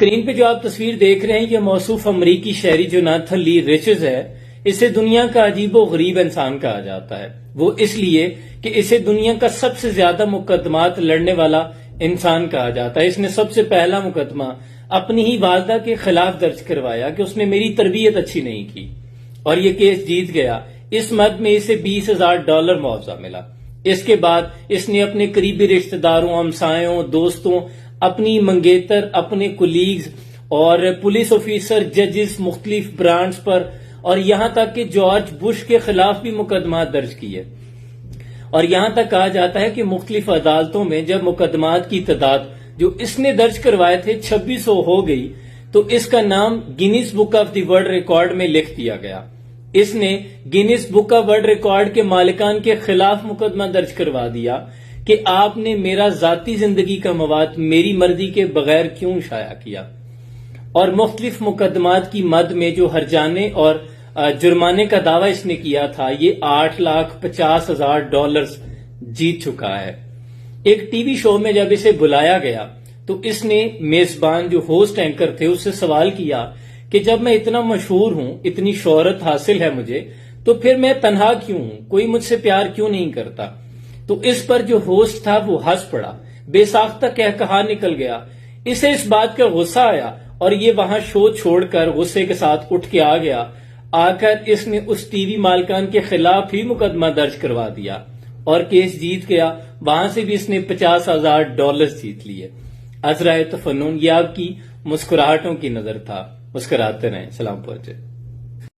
Screen پہ جو آپ تصویر دیکھ رہے ہیں یہ موصوف امریکی شہری جوناتھن لی ریچز ہے۔ اسے دنیا کا عجیب و غریب انسان کہا جاتا ہے، وہ اس لیے کہ اسے دنیا کا سب سے زیادہ مقدمات لڑنے والا انسان کہا جاتا ہے۔ اس نے سب سے پہلا مقدمہ اپنی ہی والدہ کے خلاف درج کروایا کہ اس نے میری تربیت اچھی نہیں کی، اور یہ کیس جیت گیا۔ اس مد میں اسے $20,000 معاوضہ ملا۔ اس کے بعد اس نے اپنے قریبی رشتہ داروں، ہمسایوں، دوستوں، اپنی منگیتر، اپنے کولیگز اور پولیس آفیسر، ججز، مختلف برانچز پر اور یہاں تک کہ جارج بش کے خلاف بھی مقدمات درج کیے، اور یہاں تک کہا جاتا ہے کہ مختلف عدالتوں میں جب مقدمات کی تعداد جو اس نے درج کروائے تھے 2600 ہو گئی تو اس کا نام Guinness book of the world record میں لکھ دیا گیا۔ اس نے Guinness book of world record کے مالکان کے خلاف مقدمہ درج کروا دیا کہ آپ نے میرا ذاتی زندگی کا مواد میری مرضی کے بغیر کیوں شائع کیا، اور مختلف مقدمات کی مد میں جو ہرجانے اور جرمانے کا دعویٰ اس نے کیا تھا یہ $8,50,000 جیت چکا ہے۔ ایک ٹی وی شو میں جب اسے بلایا گیا تو اس نے میزبان جو ہوسٹ اینکر تھے اس سے سوال کیا کہ جب میں اتنا مشہور ہوں، اتنی شہرت حاصل ہے مجھے، تو پھر میں تنہا کیوں ہوں، کوئی مجھ سے پیار کیوں نہیں کرتا؟ تو اس پر جو ہوسٹ تھا وہ ہنس پڑا، بے ساختہ کہا نکل گیا۔ اسے اس بات کا غصہ آیا اور یہ وہاں شو چھوڑ کر غصے کے ساتھ اٹھ کے آ گیا۔ آ کر اس نے اس ٹی وی مالکان کے خلاف ہی مقدمہ درج کروا دیا اور کیس جیت گیا۔ وہاں سے بھی اس نے $50,000 جیت لیے۔ عذرائے تفنن، یہ آپ کی مسکراہٹوں کی نظر تھا۔ مسکراتے رہیں۔ سلام پہنچے۔